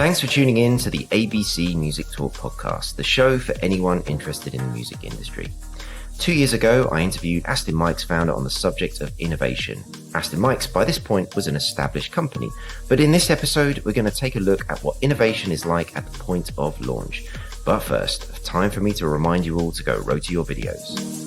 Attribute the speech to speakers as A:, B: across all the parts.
A: Thanks for tuning in to the ABC Music Talk podcast, the show for anyone interested in the music industry. 2 years ago, I interviewed Aston Mike's founder on the subject of innovation. Aston Mike's, by this point, was an established company, but in this episode, we're going to take a look at what innovation is like at the point of launch. But first, time for me to remind you all to go rotor your videos.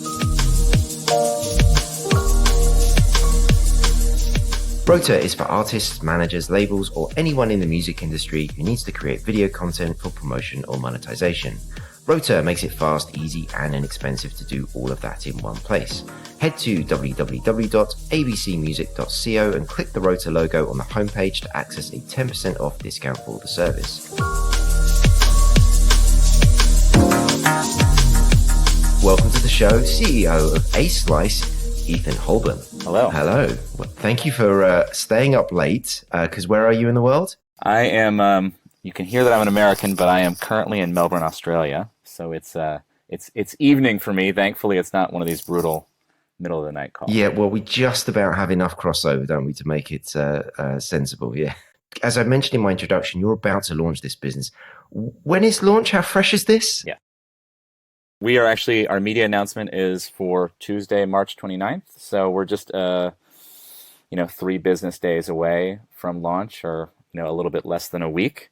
A: Rota is for artists, managers, labels, or anyone in the music industry who needs to create video content for promotion or monetization. Rota makes it fast, easy, and inexpensive to do all of that in one place. Head to www.abcmusic.co and click the Rota logo on the homepage to access a 10% off discount for the service. Welcome to the show, CEO of aslice, Ethan Holben.
B: Hello.
A: Hello. Well, thank you for staying up late, because where are you in the world?
B: I am, you can hear that I'm an American, but I am currently in Melbourne, Australia. So it's evening for me. Thankfully, it's not one of these brutal middle of the night calls.
A: Yeah, well, we just about have enough crossover, don't we, to make it sensible, yeah. As I mentioned in my introduction, you're about to launch this business. When is launch? How fresh is this?
B: Yeah. We are actually, our media announcement is for Tuesday, March 29th. So we're just, 3 business days away from launch, or, a little bit less than a week.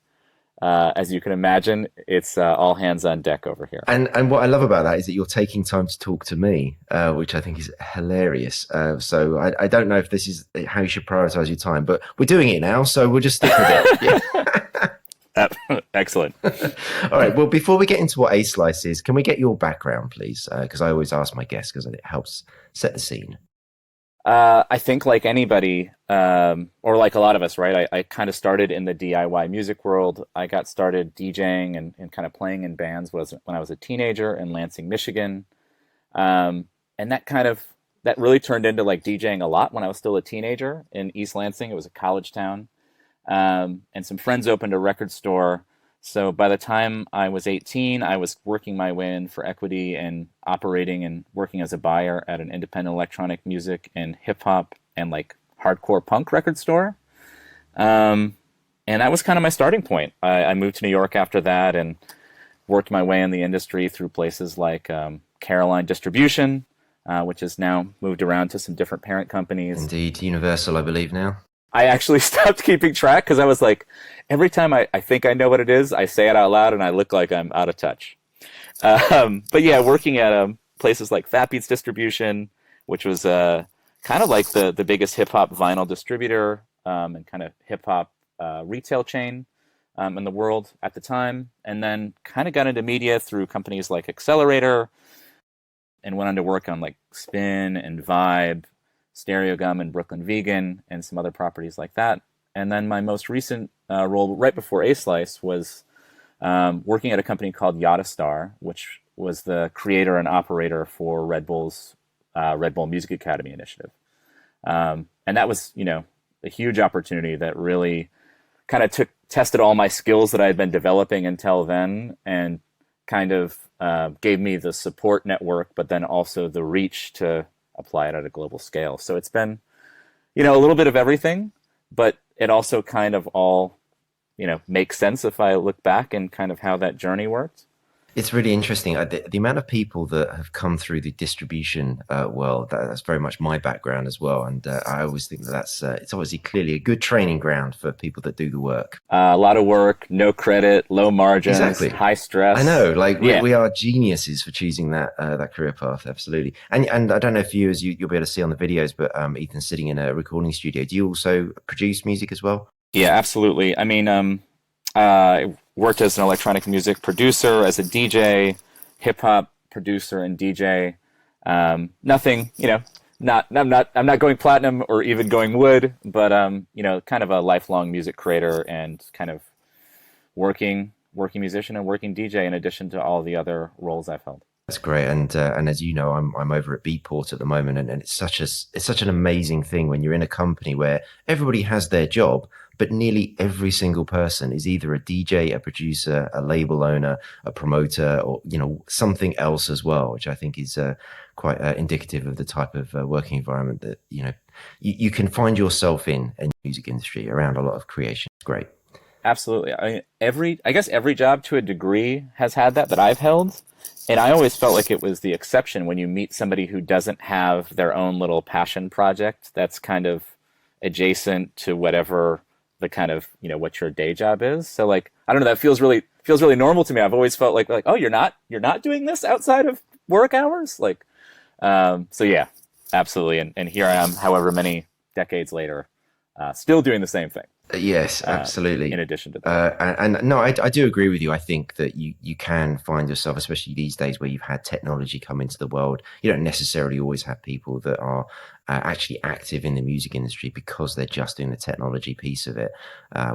B: As you can imagine, it's all hands on deck over here.
A: And what I love about that is that you're taking time to talk to me, which I think is hilarious. So I don't know if this is how you should prioritize your time, but we're doing it now, so we'll just stick with it. Yeah.
B: Excellent.
A: All right. Well, before we get into what aslice is, can we get your background, please? Because I always ask my guests because it helps set the scene.
B: I think like anybody, or like a lot of us, right? I kind of started in the DIY music world. I got started DJing and kind of playing in bands when I was a teenager in Lansing, Michigan. And that really turned into like DJing a lot when I was still a teenager in East Lansing. It was a college town. And some friends opened a record store. So by the time I was 18, I was working my way in for equity and operating and working as a buyer at an independent electronic music and hip hop and like hardcore punk record store. And that was kind of my starting point. I moved to New York after that and worked my way in the industry through places like Redistribution, which has now moved around to some different parent companies.
A: Indeed, Universal, I believe now.
B: I actually stopped keeping track because I was like, every time I think I know what it is, I say it out loud and I look like I'm out of touch. But yeah, working at places like Fat Beats Distribution, which was kind of like the biggest hip hop vinyl distributor and kind of hip hop retail chain in the world at the time. And then kind of got into media through companies like Accelerator and went on to work on like Spin and Vibe, Stereo Gum and Brooklyn Vegan, and some other properties like that. And then my most recent role right before aslice was working at a company called Yachtastar, which was the creator and operator for Red Bull's Red Bull Music Academy initiative. And that was, a huge opportunity that really kind of tested all my skills that I had been developing until then, and kind of gave me the support network, but then also the reach to apply it at a global scale. So it's been, a little bit of everything, but it also kind of all, makes sense if I look back and kind of how that journey worked.
A: It's really interesting. The amount of people that have come through the distribution world, that's very much my background as well. And I always think that's it's obviously clearly a good training ground for people that do the work.
B: A lot of work, no credit, low margins,
A: exactly.
B: High stress.
A: I know, we are geniuses for choosing that career path, absolutely. And I don't know if you'll be able to see on the videos, but Ethan's sitting in a recording studio. Do you also produce music as well? Yeah,
B: absolutely. I mean, I worked as an electronic music producer, as a DJ, hip hop producer and DJ. Nothing, I'm not going platinum or even going wood, but kind of a lifelong music creator and kind of working musician and working DJ in addition to all the other roles I've held.
A: That's great, and as you know, I'm over at Beatport at the moment, and it's such an amazing thing when you're in a company where everybody has their job, but nearly every single person is either a DJ, a producer, a label owner, a promoter, or something else as well, which I think is quite indicative of the type of working environment that you can find yourself in the music industry around a lot of creation. It's great.
B: Absolutely. I guess every job to a degree has had that I've held. And I always felt like it was the exception when you meet somebody who doesn't have their own little passion project that's kind of adjacent to whatever the kind of, what your day job is. So like, I don't know, that feels really normal to me. I've always felt like, oh, you're not doing this outside of work hours? Like, so yeah, absolutely. And here I am, however many decades later, still doing the same thing.
A: Yes, absolutely.
B: In addition to that.
A: And no, I do agree with you. I think that you can find yourself, especially these days where you've had technology come into the world, you don't necessarily always have people that are actually active in the music industry because they're just doing the technology piece of it,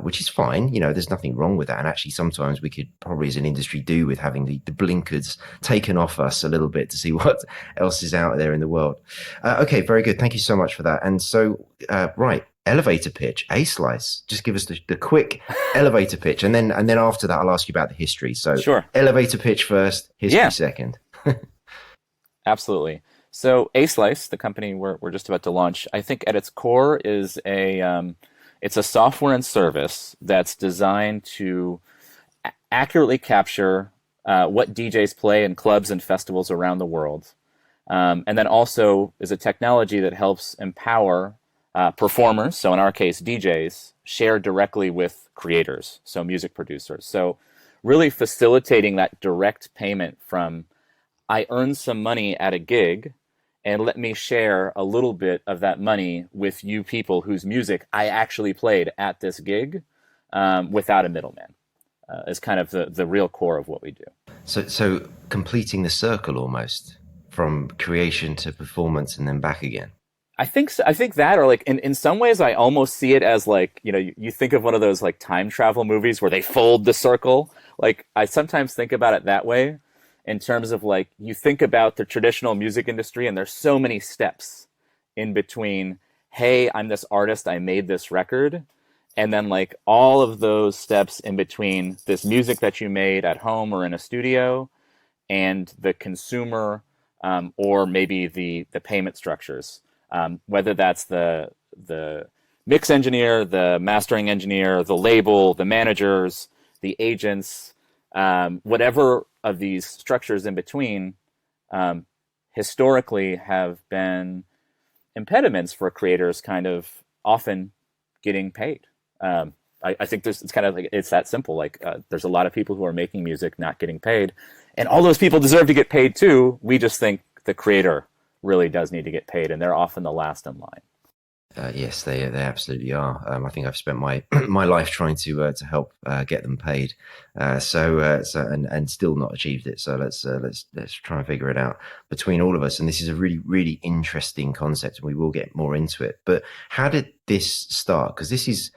A: which is fine. There's nothing wrong with that. And actually, sometimes we could probably as an industry do with having the blinkers taken off us a little bit to see what else is out there in the world. Okay, very good. Thank you so much for that. And so, right. Elevator pitch, aslice. Just give us the quick elevator pitch, and then after that, I'll ask you about the history. So,
B: sure.
A: Elevator pitch first, history second.
B: Absolutely. So, aslice, the company we're just about to launch, I think at its core is it's a software and service that's designed to accurately capture what DJs play in clubs and festivals around the world, and then also is a technology that helps empower performers, so in our case, DJs, share directly with creators, so music producers. So really facilitating that direct payment from, I earned some money at a gig, and let me share a little bit of that money with you people whose music I actually played at this gig without a middleman, is kind of the real core of what we do.
A: So completing the circle almost, from creation to performance and then back again.
B: I think so. I think that, or like in some ways, I almost see it as like, you think of one of those like time travel movies where they fold the circle. Like I sometimes think about it that way, in terms of like, you think about the traditional music industry and there's so many steps in between. Hey, I'm this artist, I made this record. And then like all of those steps in between this music that you made at home or in a studio and the consumer, or maybe the payment structures. Whether that's the mix engineer, the mastering engineer, the label, the managers, the agents, whatever of these structures in between, historically have been impediments for creators kind of often getting paid. I think it's kind of like, it's that simple. Like there's a lot of people who are making music not getting paid, and all those people deserve to get paid too. We just think the creator really does need to get paid, and they're often the last in line.
A: Yes, they absolutely are. I think I've spent my my life trying to help get them paid, so still not achieved it. So let's try and figure it out between all of us. And this is a really, really interesting concept, and we will get more into it. But how did this start? Because this is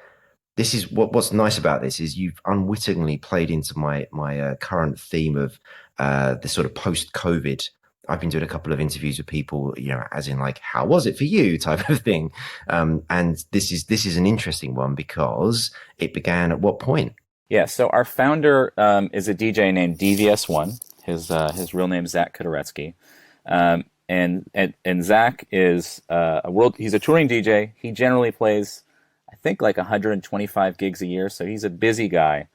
A: what's nice about this is you've unwittingly played into my current theme of the sort of post-COVID. I've been doing a couple of interviews with people, as in like, how was it for you type of thing. And this is an interesting one because it began at what point?
B: Yeah. So our founder is a DJ named DVS1. His real name is Zach Kodoretsky. And Zach is he's a touring DJ. He generally plays, I think, like 125 gigs a year. So he's a busy guy.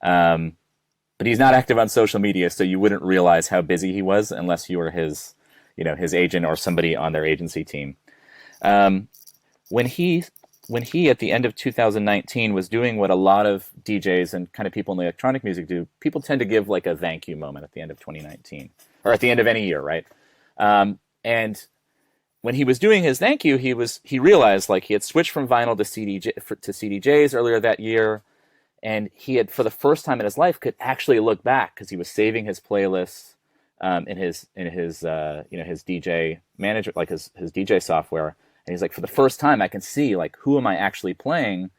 B: But he's not active on social media, so you wouldn't realize how busy he was unless you were his agent or somebody on their agency team. When he at the end of 2019 was doing what a lot of DJs and kind of people in the electronic music do, people tend to give like a thank you moment at the end of 2019 or at the end of any year, right? And when he was doing his thank you, he realized like he had switched from vinyl to CDJs earlier that year. And he had, for the first time in his life, could actually look back because he was saving his playlists in his DJ manager, like his DJ software. And he's like, for the first time, I can see like who am I actually playing.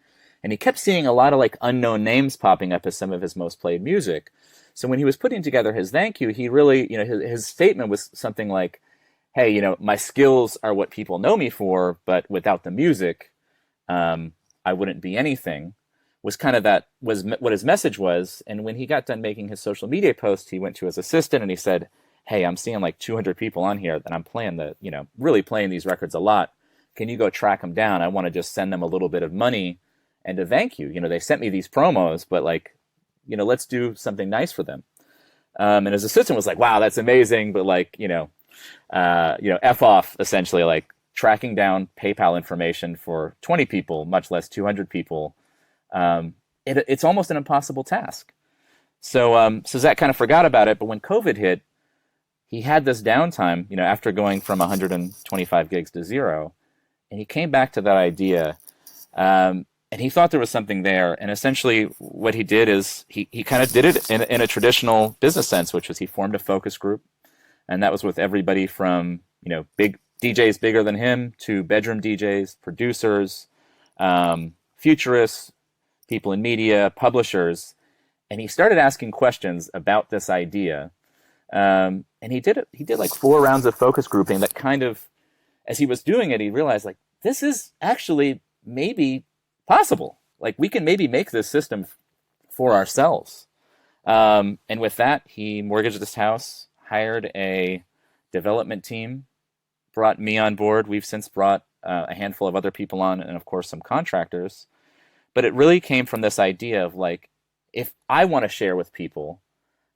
B: And he kept seeing a lot of like unknown names popping up as some of his most played music. So when he was putting together his thank you, he really, his statement was something like, "Hey, my skills are what people know me for, but without the music, I wouldn't be anything." Was kind of was what his message was. And when he got done making his social media post, he went to his assistant and he said, "Hey, I'm seeing like 200 people on here that I'm playing really playing these records a lot. Can you go track them down? I want to just send them a little bit of money and to thank you. They sent me these promos, but like, let's do something nice for them. And his assistant was like, wow, that's amazing. But like, F off, essentially, like tracking down PayPal information for 20 people, much less 200 people. It's almost an impossible task. So Zach kind of forgot about it. But when COVID hit, he had this downtime, after going from 125 gigs to 0, and he came back to that idea. And he thought there was something there. And essentially what he did is he kind of did it in a traditional business sense, which was he formed a focus group. And that was with everybody from, big DJs bigger than him to bedroom DJs, producers, futurists, people in media, publishers. And he started asking questions about this idea. And he did like 4 rounds of focus grouping that kind of, as he was doing it, he realized like, this is actually maybe possible. Like we can maybe make this system for ourselves. And with that, he mortgaged this house, hired a development team, brought me on board. We've since brought a handful of other people on, and of course some contractors. But it really came from this idea of like, if I want to share with people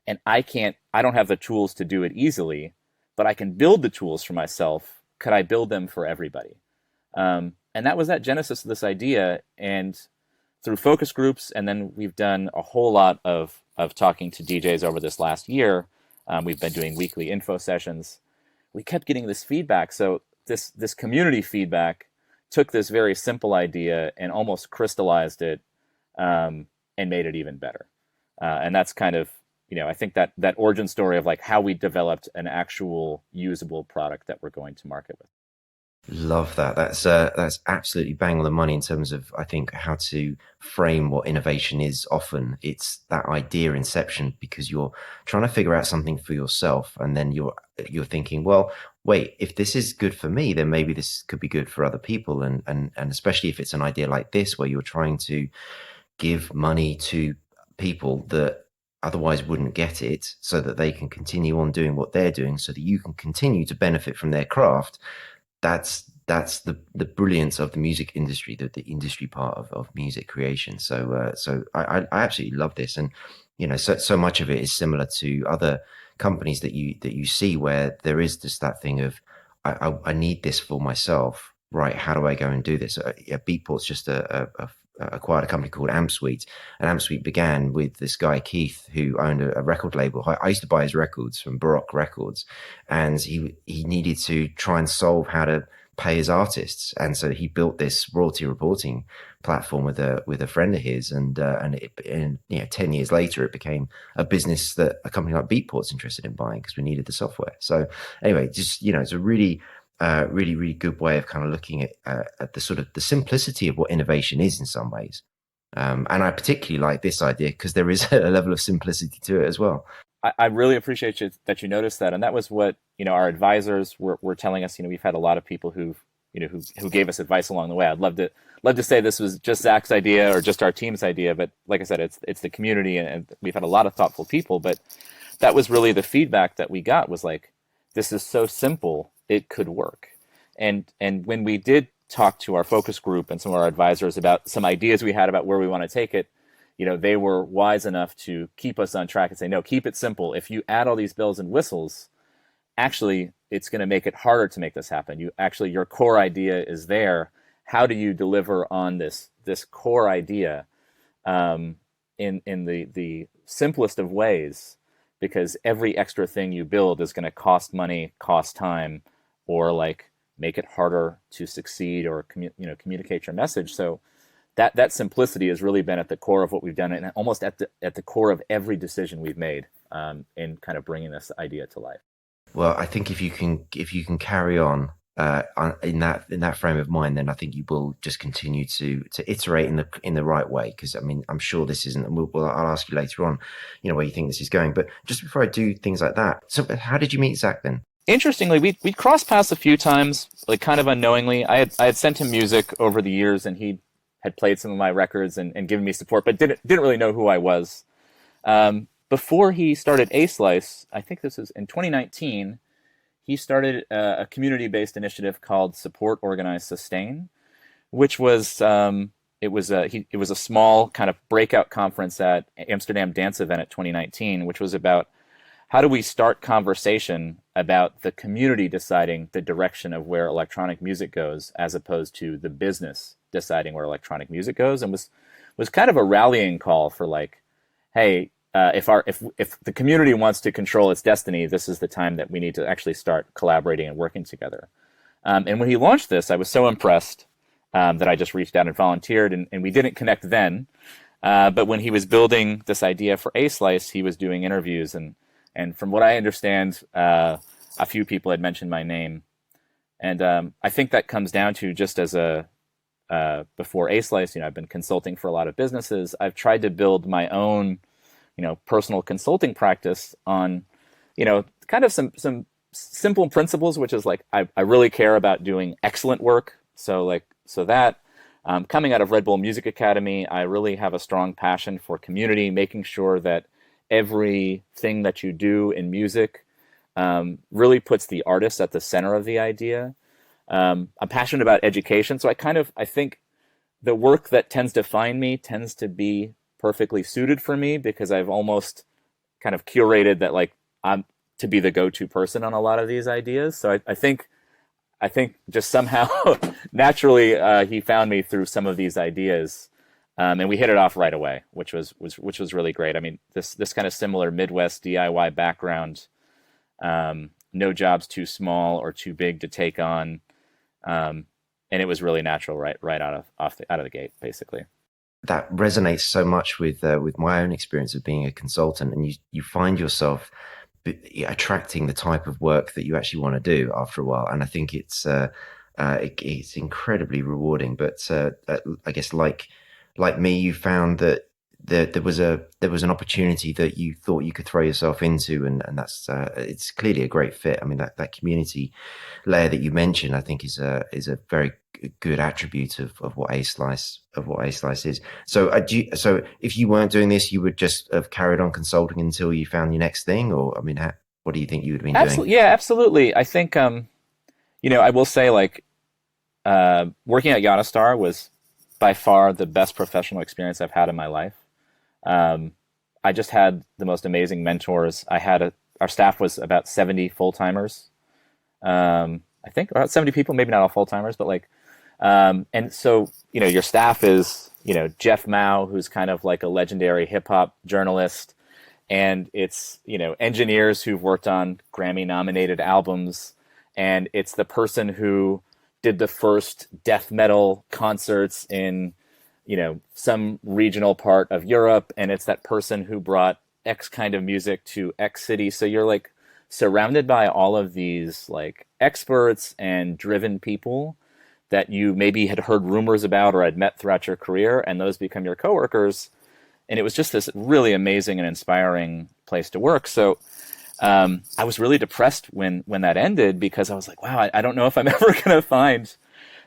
B: and I don't have the tools to do it easily, but I can build the tools for myself, could I build them for everybody? And that was that genesis of this idea. And through focus groups, and then we've done a whole lot of talking to DJs over this last year. We've been doing weekly info sessions. We kept getting this feedback. So this community feedback took this very simple idea and almost crystallized it and made it even better. And that's kind of, I think that origin story of like how we developed an actual usable product that we're going to market with.
A: Love that. That's absolutely bang on the money in terms of, I think, how to frame what innovation is. Often it's that idea inception, because you're trying to figure out something for yourself, and then you're thinking, well, wait, if this is good for me, then maybe this could be good for other people, and especially if it's an idea like this where you're trying to give money to people that otherwise wouldn't get it, so that they can continue on doing what they're doing, so that you can continue to benefit from their craft. That's the brilliance of the music industry, the industry part of music creation. So I absolutely love this, and so much of it is similar to other companies that you see, where there is just that thing of I need this for myself, right? How do I go and do this? Beatport's just acquired a company called AmpSuite, and AmpSuite began with this guy Keith, who owned a record label. I used to buy his records from Baroque Records, and he needed to try and solve how to pay his artists, and so he built this royalty reporting platform with a friend of his, and 10 years later it became a business that a company like Beatport's interested in buying, because we needed the software. So anyway, just it's a really really good way of kind of looking at the sort of the simplicity of what innovation is in some ways. And I particularly like this idea because there is a level of simplicity to it as well.
B: I really appreciate that you noticed that. And that was what, our advisors were telling us. We've had a lot of people who gave us advice along the way. I'd love to say this was just Zach's idea or just our team's idea. But like I said, it's the community, and we've had a lot of thoughtful people. But that was really the feedback that we got, was like, this is so simple, it could work. And when we did talk to our focus group and some of our advisors about some ideas we had about where we want to take it, they were wise enough to keep us on track and say, no, keep it simple. If you add all these bells and whistles, actually, it's going to make it harder to make this happen. Your core idea is there. How do you deliver on this core idea in the simplest of ways? Because every extra thing you build is going to cost money, cost time, or like make it harder to succeed or communicate your message. So that simplicity has really been at the core of what we've done, and almost at the core of every decision we've made in kind of bringing this idea to life.
A: Well, I think if you can carry on in that frame of mind, then I think you will just continue to iterate in the right way. Because I'm sure this isn't, and I'll ask you later on, where you think this is going. But just before I do things like that, so how did you meet Zach then?
B: Interestingly, we crossed paths a few times, like kind of unknowingly. I had sent him music over the years, and he had played some of my records and given me support, but didn't really know who I was. Before he started aslice, I think this was in 2019, he started a community-based initiative called Support, Organize, Sustain, which was it was a small kind of breakout conference at Amsterdam Dance Event at 2019, which was about how do we start conversation about the community deciding the direction of where electronic music goes, as opposed to the business deciding where electronic music goes, and was kind of a rallying call for like, hey, if the community wants to control its destiny, this is the time that we need to actually start collaborating and working together. And when he launched this, I was so impressed that I just reached out and volunteered, and we didn't connect then. But when he was building this idea for aslice, he was doing interviews, and from what I understand, a few people had mentioned my name. And I think that comes down to just as before aslice, I've been consulting for a lot of businesses. I've tried to build my own, personal consulting practice on, kind of some simple principles, which is like, I really care about doing excellent work. So that coming out of Red Bull Music Academy, I really have a strong passion for community, making sure that everything that you do in music really puts the artist at the center of the idea. I'm passionate about education, so I think the work that tends to find me tends to be perfectly suited for me, because I've almost kind of curated that, like, I'm to be the go-to person on a lot of these ideas. So I think just somehow naturally he found me through some of these ideas, and we hit it off right away, which was really great. I mean, this kind of similar Midwest DIY background, no job's too small or too big to take on, and it was really natural right out of the gate, basically.
A: That resonates so much with my own experience of being a consultant, and you find yourself attracting the type of work that you actually want to do after a while. And I think it's incredibly rewarding. But I guess like me, you found that there was an opportunity that you thought you could throw yourself into, and that's it's clearly a great fit. I mean, that community layer that you mentioned, I think is a very good attribute of what aslice is. So if you weren't doing this, you would just have carried on consulting until you found your next thing, or I mean, what do you think you would have been doing?
B: Yeah, absolutely. I think I will say, like, working at Yonistar was by far the best professional experience I've had in my life. I just had the most amazing mentors. Our staff was about 70 full-timers. I think about 70 people, maybe not all full-timers, but like, and so, your staff is, Jeff Mao, who's kind of like a legendary hip hop journalist, and it's, engineers who've worked on Grammy nominated albums. And it's the person who did the first death metal concerts in, some regional part of Europe. And it's that person who brought X kind of music to X city. So you're like surrounded by all of these like experts and driven people that you maybe had heard rumors about or had met throughout your career, and those become your coworkers. And it was just this really amazing and inspiring place to work. So I was really depressed when that ended, because I was like, wow, I don't know if I'm ever going to find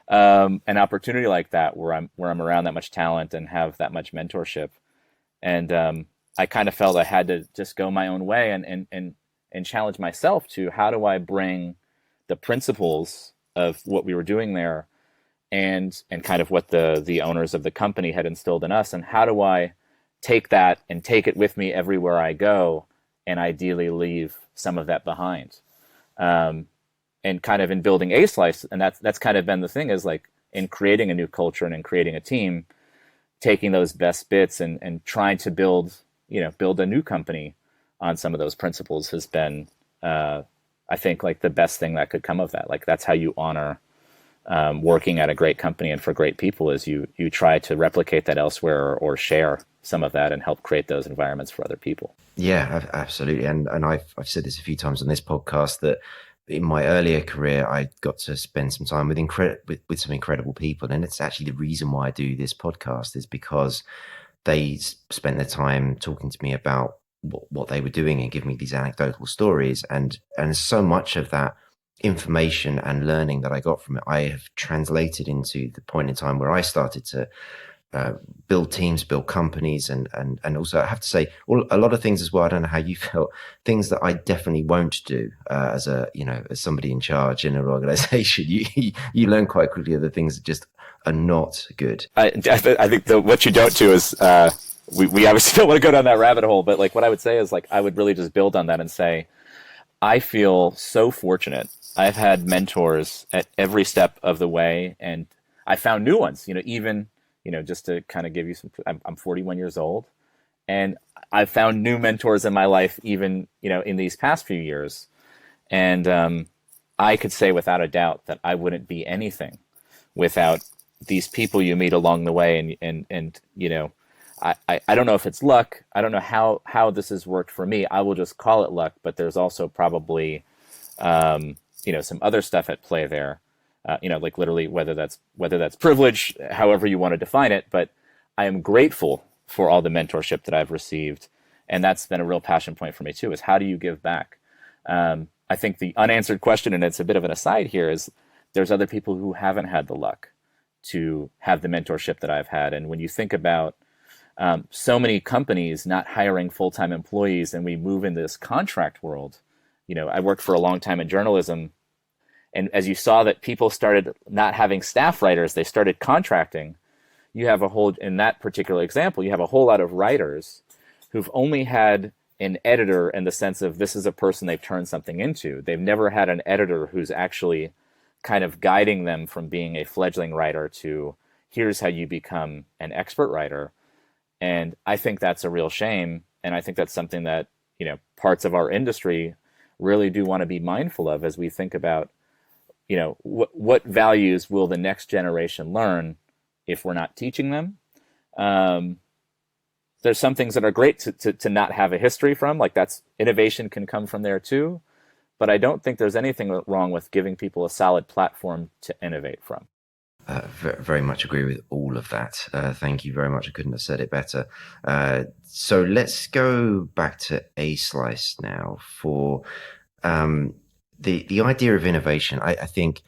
B: an opportunity like that where I'm around that much talent and have that much mentorship. And I kind of felt I had to just go my own way and challenge myself to, how do I bring the principles of what we were doing there and kind of what the owners of the company had instilled in us, and how do I take that and take it with me everywhere I go, and ideally leave some of that behind. And kind of in building aslice, and that's kind of been the thing, is like in creating a new culture and in creating a team, taking those best bits and trying to build a new company on some of those principles has been, I think, like the best thing that could come of that. Like, that's how you honor working at a great company and for great people, is you try to replicate that elsewhere, or share some of that and help create those environments for other people.
A: Yeah, absolutely. And I've said this a few times on this podcast, that in my earlier career, I got to spend some time with some incredible people. And it's actually the reason why I do this podcast, is because they spent their time talking to me about what they were doing and giving me these anecdotal stories. And so much of that information and learning that I got from it, I have translated into the point in time where I started to uh, build teams, build companies, and also I have to say a lot of things as well. I don't know how you felt. Things that I definitely won't do as a as somebody in charge in an organization. You learn quite quickly of the things that just are not good.
B: I think what you don't do is we obviously don't want to go down that rabbit hole, but like what I would say is like I would really just build on that and say I feel so fortunate. I've had mentors at every step of the way, and I found new ones. Even just to kind of give you some. I'm 41 years old, and I've found new mentors in my life, even in these past few years, and I could say without a doubt that I wouldn't be anything without these people you meet along the way, and I don't know if it's luck. I don't know how this has worked for me. I will just call it luck, but there's also probably some other stuff at play there. Like literally whether that's privilege, however you want to define it. But I am grateful for all the mentorship that I've received, and that's been a real passion point for me too. Is how do you give back? I think the unanswered question, and it's a bit of an aside here, is there's other people who haven't had the luck to have the mentorship that I've had, and when you think about so many companies not hiring full-time employees, and we move into this contract world. I worked for a long time in journalism, and as you saw that people started not having staff writers, they started contracting. In that particular example, you have a whole lot of writers who've only had an editor in the sense of this is a person they've turned something into. They've never had an editor who's actually kind of guiding them from being a fledgling writer to here's how you become an expert writer. And I think that's a real shame. And I think that's something that, parts of our industry really do want to be mindful of as we think about, what values will the next generation learn if we're not teaching them. There's some things that are great to not have a history from, like that's innovation can come from there too. But I don't think there's anything wrong with giving people a solid platform to innovate from.
A: Very much agree with all of that. Thank you very much. I couldn't have said it better. So let's go back to aslice now for the idea of innovation. I think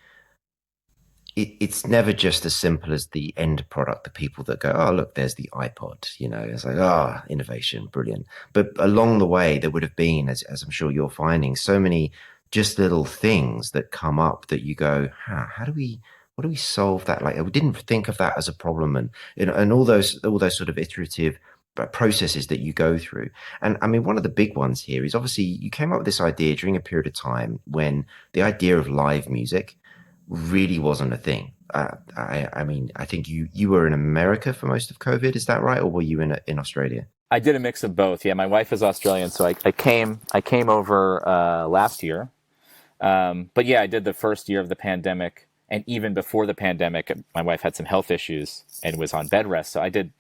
A: it's never just as simple as the end product, the people that go, oh, look, there's the iPod, it's like, innovation, brilliant. But along the way, there would have been, as I'm sure you're finding, so many just little things that come up that you go, how do we solve that? Like, we didn't think of that as a problem, and all those sort of iterative processes that you go through. And I mean, one of the big ones here is obviously you came up with this idea during a period of time when the idea of live music really wasn't a thing. I mean, I think you were in America for most of COVID. Is that right, or were you in Australia?
B: I did a mix of both. Yeah, my wife is Australian, so I came over last year. But yeah, I did the first year of the pandemic, and even before the pandemic, my wife had some health issues and was on bed rest. So I did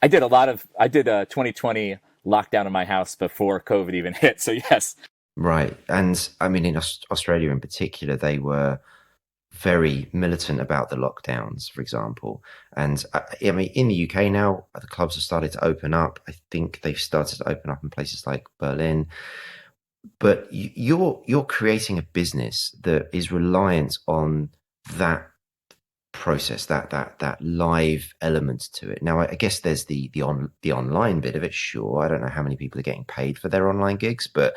B: a 2020 lockdown in my house before COVID even hit. So yes.
A: Right. And I mean, in Australia in particular, they were very militant about the lockdowns, for example. And I mean, in the UK now, the clubs have started to open up. I think they've started to open up in places like Berlin. But you're creating a business that is reliant on that process, that live element to it. Now, I guess there's the online bit of it. Sure, I don't know how many people are getting paid for their online gigs, but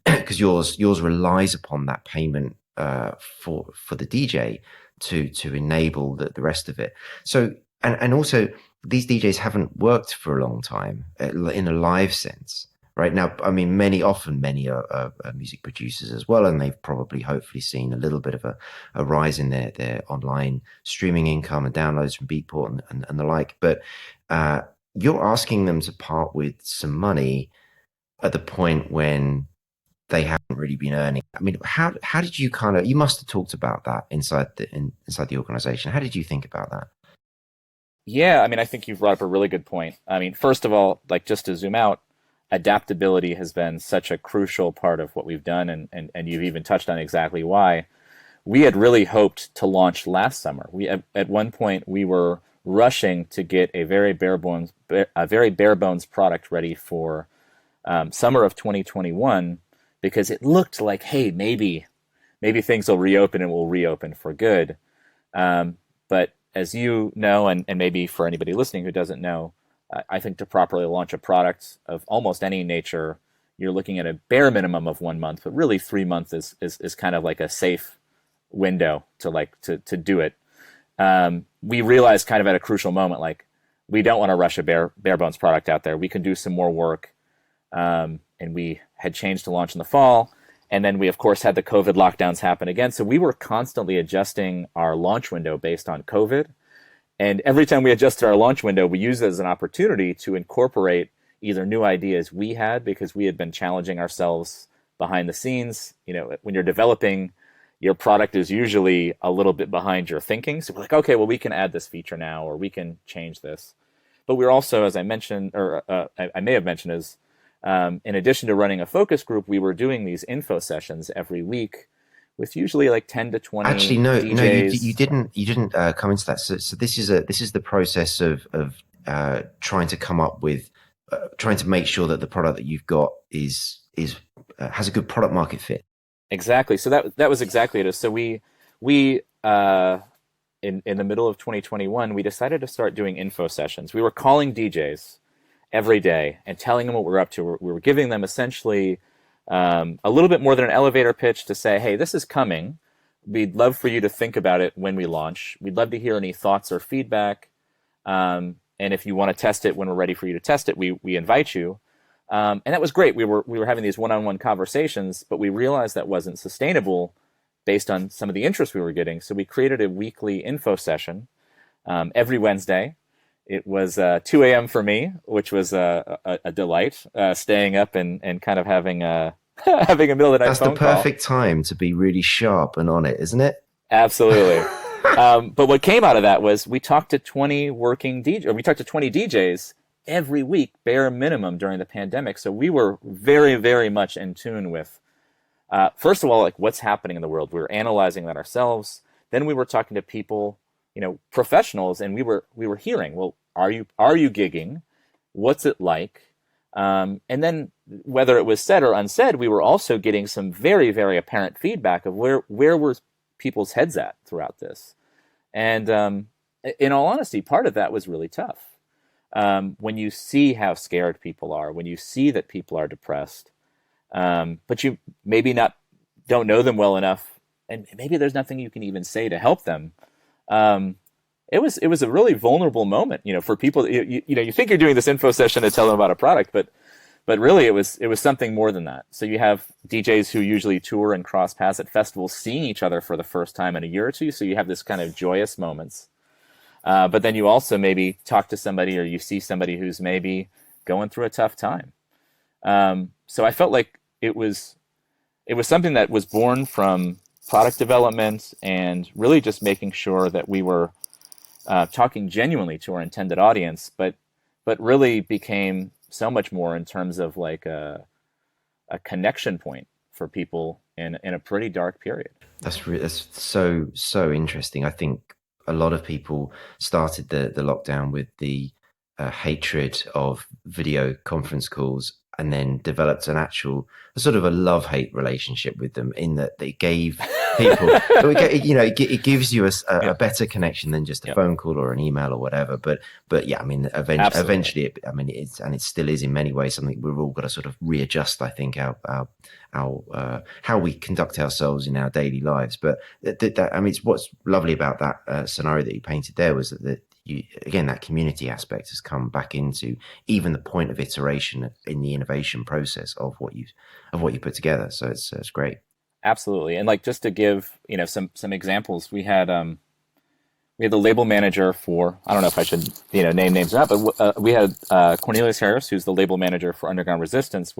A: because yours relies upon that payment for the DJ to enable the rest of it. So and also these DJs haven't worked for a long time in a live sense. Right now, I mean, many are music producers as well, and they've probably hopefully seen a little bit of a rise in their online streaming income and downloads from Beatport and the like. But you're asking them to part with some money at the point when they haven't really been earning. I mean, how did you you must have talked about that inside the organization. How did you think about that?
B: Yeah, I mean, I think you've brought up a really good point. I mean, first of all, like just to zoom out, adaptability has been such a crucial part of what we've done, and you've even touched on exactly why. We had really hoped to launch last summer. At one point we were rushing to get a very bare bones product ready for summer of 2021, because it looked like, hey, maybe things will reopen and we'll reopen for good. But as you know, and maybe for anybody listening who doesn't know, I think to properly launch a product of almost any nature, you're looking at a bare minimum of 1 month, but really 3 months is kind of like a safe window to do it. We realized kind of at a crucial moment, like, we don't want to rush a bare bones product out there. We can do some more work. And we had changed to launch in the fall. And then we, of course, had the COVID lockdowns happen again. So we were constantly adjusting our launch window based on COVID. And every time we adjusted our launch window, we used it as an opportunity to incorporate either new ideas we had, because we had been challenging ourselves behind the scenes. You know, when you're developing, your product is usually a little bit behind your thinking. So we're like, okay, well, we can add this feature now, or we can change this. But we're also, as I mentioned, or I may have mentioned, is in addition to running a focus group, we were doing these info sessions every week with usually like 10 to 20
A: Actually, no,
B: DJs.
A: you didn't come into that. So this is the process of trying to come up with, trying to make sure that the product that you've got is has a good product market fit.
B: Exactly. So that was exactly it. So we in the middle of 2021, we decided to start doing info sessions. We were calling DJs every day and telling them what we were up to. We were giving them essentially a little bit more than an elevator pitch to say, hey, this is coming. We'd love for you to think about it when we launch. We'd love to hear any thoughts or feedback. And if you want to test it when we're ready for you to test it, we invite you. And that was great. We were having these one-on-one conversations, but we realized that wasn't sustainable based on some of the interest we were getting. So we created a weekly info session every Wednesday. It was 2 a.m. for me, which was a delight, staying up and kind of having a having a middle of the night phone call.
A: That's the perfect time to be really sharp and on it, isn't it?
B: Absolutely. But what came out of that was we talked to 20 working DJs, or we talked to 20 DJs every week, bare minimum, during the pandemic. So we were very, very much in tune with, first of all, like, what's happening in the world. We were analyzing that ourselves. Then we were talking to people, you know, professionals, and we were hearing, well, are you gigging? What's it like? And then whether it was said or unsaid, we were also getting some very, very apparent feedback of where were people's heads at throughout this. And in all honesty, part of that was really tough. When you see how scared people are, when you see that people are depressed, but you maybe don't know them well enough, and maybe there's nothing you can even say to help them. It was a really vulnerable moment, you know, for people. You know, you think you're doing this info session to tell them about a product, but really it was something more than that. So you have DJs who usually tour and cross paths at festivals, seeing each other for the first time in a year or two. So you have this kind of joyous moments. But then you also maybe talk to somebody, or you see somebody who's maybe going through a tough time. So I felt like it was something that was born from product development and really just making sure that we were talking genuinely to our intended audience, but really became so much more in terms of like a connection point for people in a pretty dark period.
A: That's so interesting. I think a lot of people started the lockdown with the hatred of video conference calls, and then developed a sort of a love-hate relationship with them, in that they gave people, you know, it gives you a better connection than just a phone call or an email or whatever. But yeah, I mean, eventually, it still is in many ways something we've all got to sort of readjust. I think our how we conduct ourselves in our daily lives. But I mean, it's what's lovely about that scenario that you painted there was that again, that community aspect has come back into even the point of iteration in the innovation process of what you put together. So it's great.
B: Absolutely. And like, just to give, you know, some examples, we had the label manager for, I don't know if I should, you know, name names or not, but we had Cornelius Harris, who's the label manager for Underground Resistance.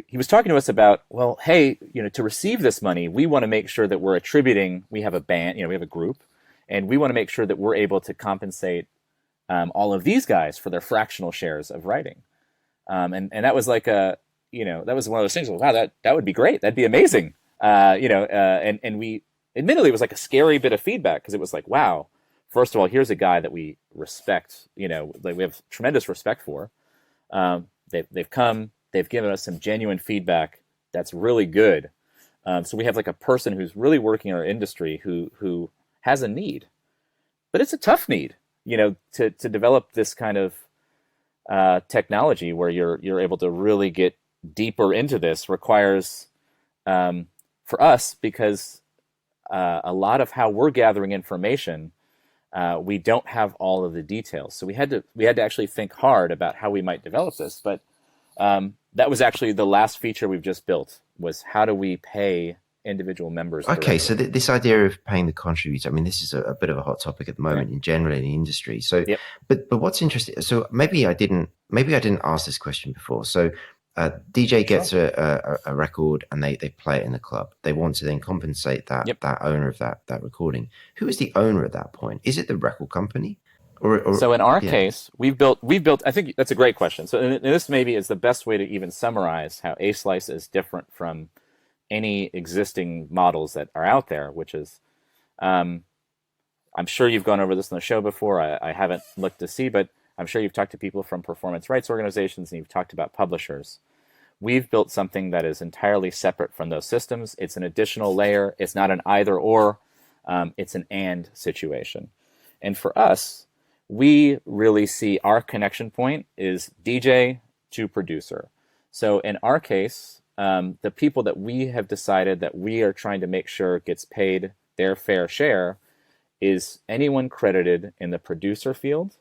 B: He was talking to us about, well, hey, you know, to receive this money, we want to make sure that we're attributing, we have a band, you know, we have a group, and we want to make sure that we're able to compensate all of these guys for their fractional shares of writing. And that was like you know, that was one of those things. Wow, that would be great. That'd be amazing. You know, and we, admittedly, it was like a scary bit of feedback, because it was like, wow, first of all, here's a guy that we respect, you know, like we have tremendous respect for. They've come, they've given us some genuine feedback that's really good. So we have like a person who's really working in our industry who has a need. but it's a tough need, to develop this kind of technology where you're able to really get deeper into this requires, for us, because a lot of how we're gathering information, we don't have all of the details. So we had to actually think hard about how we might develop this. But that was actually the last feature we've just built, was how do we pay individual members directly.
A: Okay, so this idea of paying the contributor, I mean, this is a bit of a hot topic at the moment in general in the industry. So,
B: Yep.
A: but what's interesting, so maybe I didn't ask this question before. So DJ gets a record and they play it in the club. They want to then compensate that owner of that recording. Who is the owner at that point? Is it the record company? Or
B: so in our case, we've built. I think that's a great question. So and this maybe is the best way to even summarize how aslice is different from any existing models that are out there, which is, I'm sure you've gone over this on the show before. I haven't looked to see, but I'm sure you've talked to people from performance rights organizations and you've talked about publishers. We've built something that is entirely separate from those systems. It's an additional layer. It's not an either or, it's an and situation. And for us, we really see our connection point is DJ to producer. So in our case, the people that we have decided that we are trying to make sure gets paid their fair share is anyone credited in the producer field.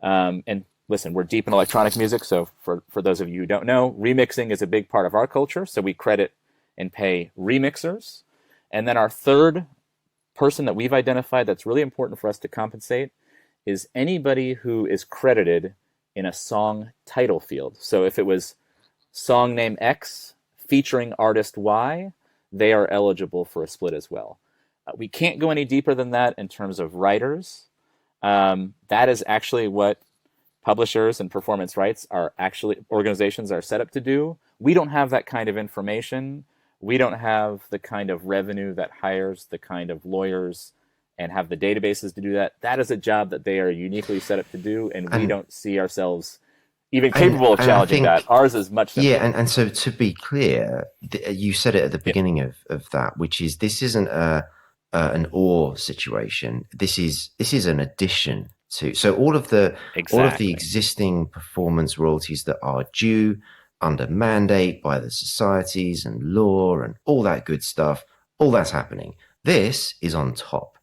B: And listen, we're deep in electronic music, so for those of you who don't know, remixing is a big part of our culture, so we credit and pay remixers. And then our third person that we've identified that's really important for us to compensate is anybody who is credited in a song title field. So if it was song name X featuring artist Y, they are eligible for a split as well. We can't go any deeper than that in terms of writers. That is actually what publishers and performance rights organizations are set up to do. We don't have that kind of information. We don't have the kind of revenue that hires the kind of lawyers and have the databases to do that. That is a job that they are uniquely set up to do, and we don't see ourselves even capable of challenging that. Ours is much simpler.
A: Yeah, and so to be clear, you said it at the beginning of that, which is this isn't an or situation. This is an addition to. So all of the existing performance royalties that are due under mandate by the societies and law and all that good stuff, all that's happening. This is on top.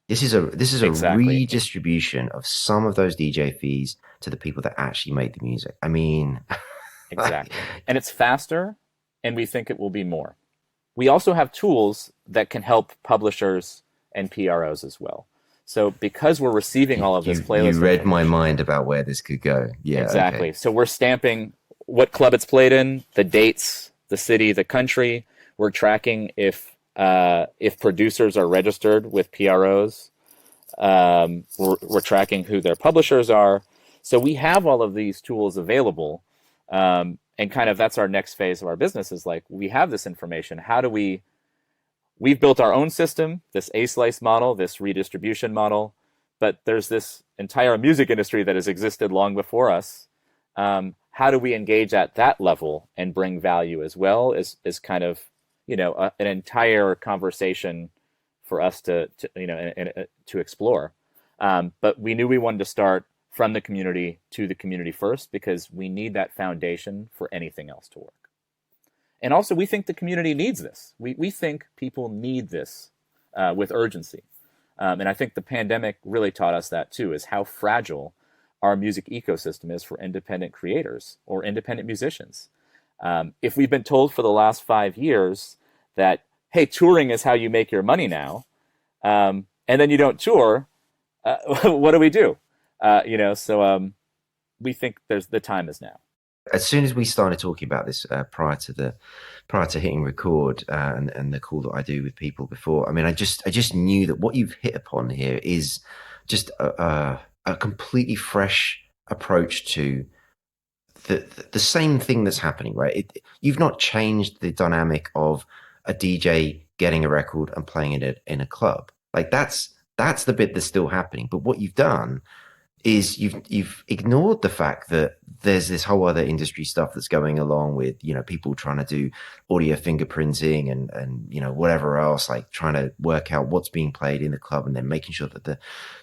A: This is a redistribution of some of those DJ fees to the people that actually made the music. I mean,
B: exactly. And it's faster, and we think it will be more. We also have tools that can help publishers and PROs as well. So because we're receiving all of this playlist,
A: you read my mind about where this could go. Yeah,
B: exactly. Okay. So we're stamping what club it's played in, the dates, the city, the country. We're tracking if producers are registered with PROs. We're tracking who their publishers are. So we have all of these tools available, and kind of that's our next phase of our business is like, we have this information. How do we've built our own system, this aslice model, this redistribution model, but there's this entire music industry that has existed long before us. How do we engage at that level and bring value as well is kind of, an entire conversation for us to explore. But we knew we wanted to start from the community to the community first, because we need that foundation for anything else to work. And also, we think the community needs this. We think people need this with urgency. And I think the pandemic really taught us that too, is how fragile our music ecosystem is for independent creators or independent musicians. If we've been told for the last 5 years that, hey, touring is how you make your money now, and then you don't tour, what do we do? So we think the time is now.
A: As soon as we started talking about this prior to hitting record and the call that I do with people before, I mean, I just knew that what you've hit upon here is just a completely fresh approach to the same thing that's happening, right? You've not changed the dynamic of a DJ getting a record and playing it in a club. Like that's the bit that's still happening. But what you've done is you've ignored the fact that there's this whole other industry stuff that's going along with, you know, people trying to do audio fingerprinting and you know, whatever else, like trying to work out what's being played in the club and then making sure that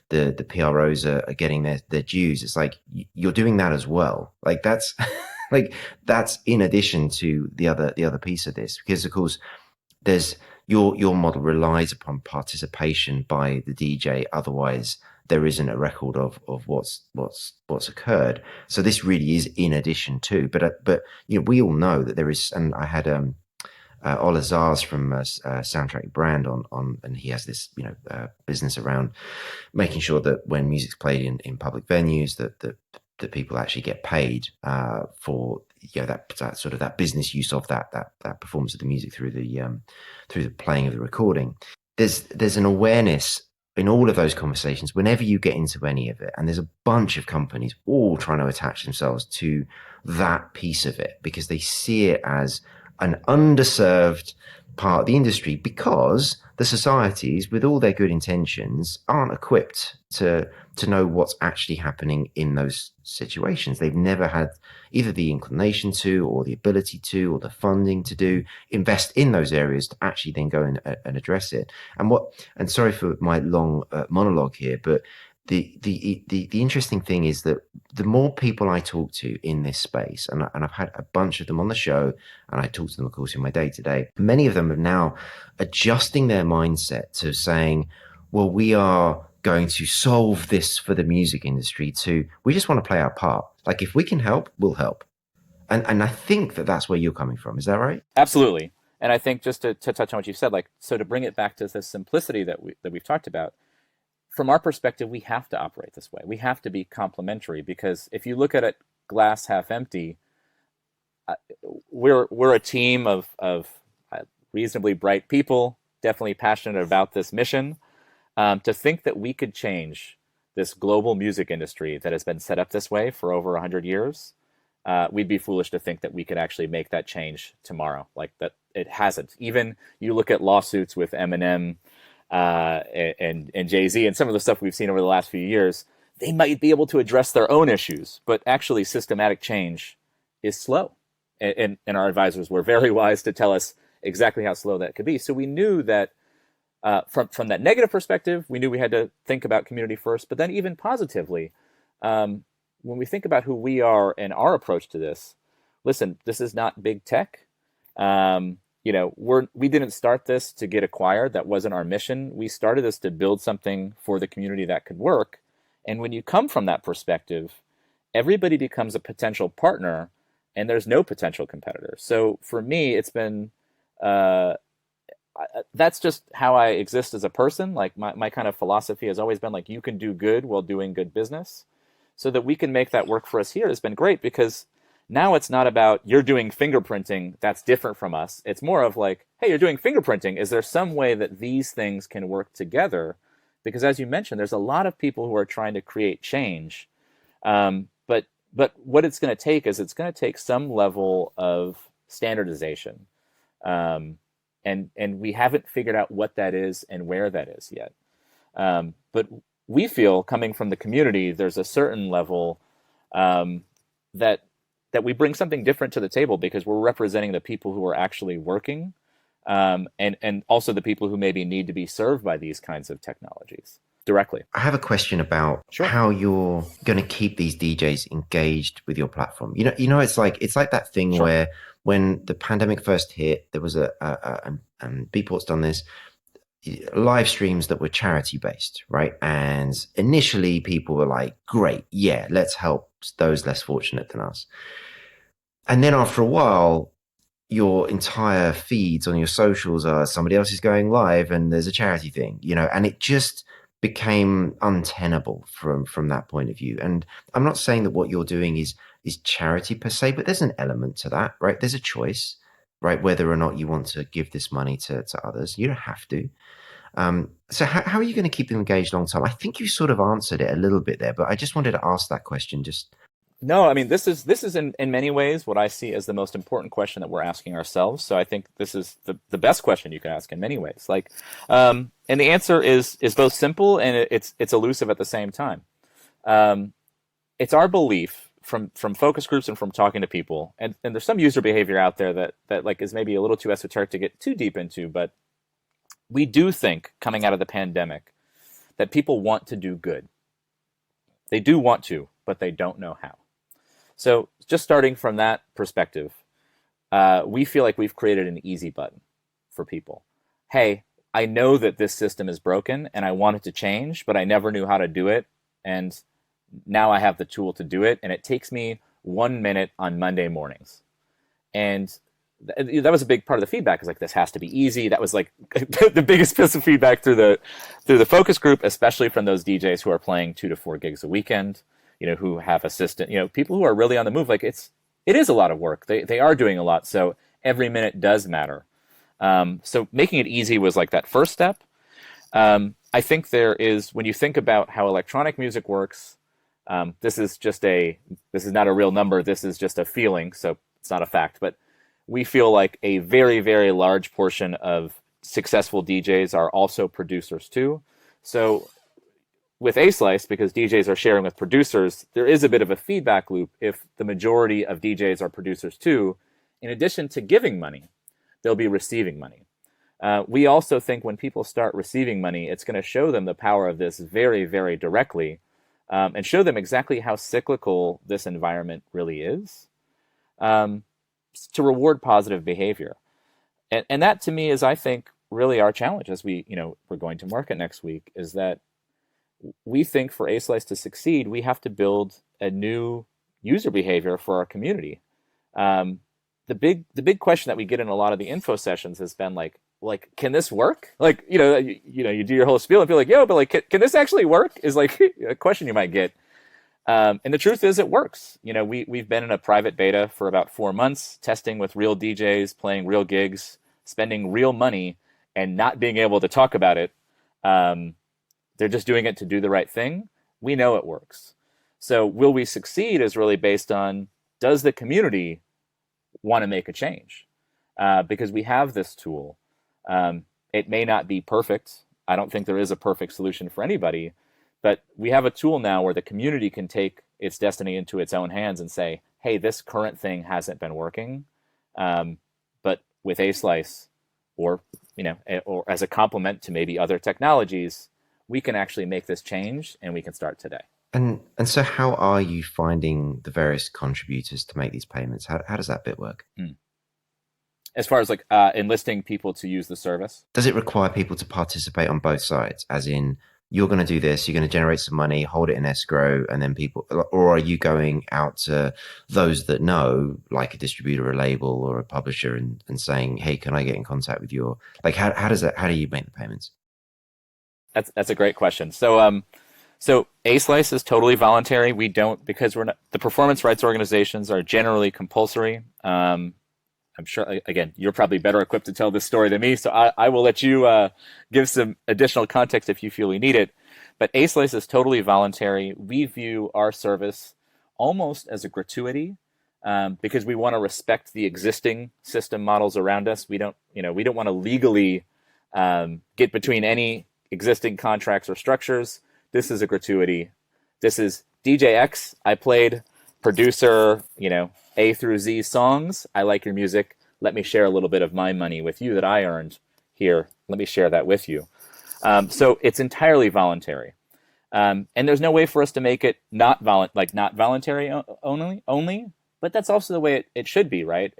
A: the PROs are getting their dues. It's like you're doing that as well. Like that's like that's in addition to the other piece of this, because of course there's your model relies upon participation by the DJ. Otherwise, there isn't a record of what's occurred. So this really is in addition to. But you know, we all know that there is. And I had Ola Zars from Soundtrack Brand on, and he has this, you know, business around making sure that when music's played in public venues, that people actually get paid for, you know, that sort of that business use of that performance of the music through the playing of the recording. There's an awareness in all of those conversations whenever you get into any of it, and there's a bunch of companies all trying to attach themselves to that piece of it because they see it as an underserved part of the industry, because the societies, with all their good intentions, aren't equipped to know what's actually happening in those situations. They've never had either the inclination to, or the ability to, or the funding to invest in those areas to actually then go and address it. And sorry for my long monologue here, but the interesting thing is that the more people I talk to in this space, and I've had a bunch of them on the show, and I talk to them, of course, in my day-to-day, many of them are now adjusting their mindset to saying, well, we are going to solve this for the music industry we just want to play our part. Like, if we can help, we'll help. And I think that's where you're coming from. Is that right?
B: Absolutely. And I think just to touch on what you've said, like, so to bring it back to the simplicity that we've talked about, from our perspective, we have to operate this way. We have to be complementary, because if you look at it glass half empty, we're a team of reasonably bright people, definitely passionate about this mission. To think that we could change this global music industry that has been set up this way for over 100 years, we'd be foolish to think that we could actually make that change tomorrow. Like, that it hasn't. Even you look at lawsuits with Eminem and Jay-Z and some of the stuff we've seen over the last few years, they might be able to address their own issues, but actually systematic change is slow. And our advisors were very wise to tell us exactly how slow that could be. So we knew that from that negative perspective, we knew we had to think about community first, but then even positively, when we think about who we are and our approach to this, listen, this is not big tech. You know, we didn't start this to get acquired. That wasn't our mission. We started this to build something for the community that could work. And when you come from that perspective, everybody becomes a potential partner, and there's no potential competitor. So for me, it's been, that's just how I exist as a person. Like, my kind of philosophy has always been like, you can do good while doing good business. So that we can make that work for us here has been great, because now it's not about you're doing fingerprinting that's different from us. It's more of like, hey, you're doing fingerprinting. Is there some way that these things can work together? Because as you mentioned, there's a lot of people who are trying to create change. But what it's going to take is it's going to take some level of standardization. And we haven't figured out what that is and where that is yet. But we feel, coming from the community, there's a certain level that we bring something different to the table, because we're representing the people who are actually working, and also the people who maybe need to be served by these kinds of technologies directly.
A: I have a question about how you're going to keep these DJs engaged with your platform. You know, it's like that thing where when the pandemic first hit, there was and Beatport's done this, live streams that were charity based, right? And initially people were like, great, yeah, let's help those less fortunate than us. And then after a while, your entire feeds on your socials are somebody else is going live and there's a charity thing, you know, and it just became untenable from that point of view. And I'm not saying that what you're doing is charity per se, but there's an element to that, right? There's a choice, right? Whether or not you want to give this money to others. You don't have to. So how are you going to keep them engaged long term? I think you sort of answered it a little bit there, but I just wanted to ask that question.
B: No, I mean, this is in many ways what I see as the most important question that we're asking ourselves. So I think this is the best question you can ask in many ways. Like, and the answer is both simple and it's elusive at the same time. It's our belief from focus groups and from talking to people, and there's some user behavior out there that like is maybe a little too esoteric to get too deep into, but we do think coming out of the pandemic that people want to do good. They do want to, but they don't know how. So just starting from that perspective, we feel like we've created an easy button for people. Hey, I know that this system is broken and I want it to change, but I never knew how to do it. And now I have the tool to do it. And it takes me 1 minute on Monday mornings. And that was a big part of the feedback, is like, this has to be easy. That was like the biggest piece of feedback through the focus group, especially from those DJs who are playing 2 to 4 gigs a weekend, who have assistant, people who are really on the move. Like it is a lot of work. They are doing a lot. So every minute does matter. So making it easy was like that first step. I think when you think about how electronic music works, this is not a real number. This is just a feeling. So it's not a fact, but we feel like a very, very large portion of successful DJs are also producers too. So with aslice, because DJs are sharing with producers, there is a bit of a feedback loop. If the majority of DJs are producers too, in addition to giving money, they'll be receiving money. We also think when people start receiving money, it's going to show them the power of this very, very directly, and show them exactly how cyclical this environment really is, to reward positive behavior. And that to me is, I think, really our challenge as we're going to market next week, is that we think for aslice to succeed, we have to build a new user behavior for our community. The big question that we get in a lot of the info sessions has been like, can this work? Like, you do your whole spiel and feel like, yo, but like, can this actually work? Is like a question you might get. And the truth is, it works. We've been in a private beta for about 4 months, testing with real DJs, playing real gigs, spending real money, and not being able to talk about it. They're just doing it to do the right thing. We know it works. So will we succeed is really based on, does the community want to make a change? Because we have this tool. It may not be perfect. I don't think there is a perfect solution for anybody. But we have a tool now where the community can take its destiny into its own hands and say, hey, this current thing hasn't been working. But with aslice, or as a complement to maybe other technologies, we can actually make this change, and we can start today.
A: And so how are you finding the various contributors to make these payments? How does that bit work?
B: As far as like enlisting people to use the service?
A: Does it require people to participate on both sides? As in, you're going to do this, you're going to generate some money, hold it in escrow, and then people, or are you going out to those that know, like a distributor, a label, or a publisher, and saying, hey, can I get in contact with your, like, how do you make the payments?
B: That's a great question. So aslice is totally voluntary. We don't, because the performance rights organizations are generally compulsory. I'm sure, again, you're probably better equipped to tell this story than me, so I will let you give some additional context if you feel we need it. But aslice is totally voluntary. We view our service almost as a gratuity, because we want to respect the existing system models around us. We don't want to legally get between any existing contracts or structures. This is a gratuity. This is DJ X. I played producer, A through Z songs. I like your music. Let me share a little bit of my money with you that I earned here. Let me share that with you. So it's entirely voluntary. And there's no way for us to make it not voluntary only, but that's also the way it should be, right?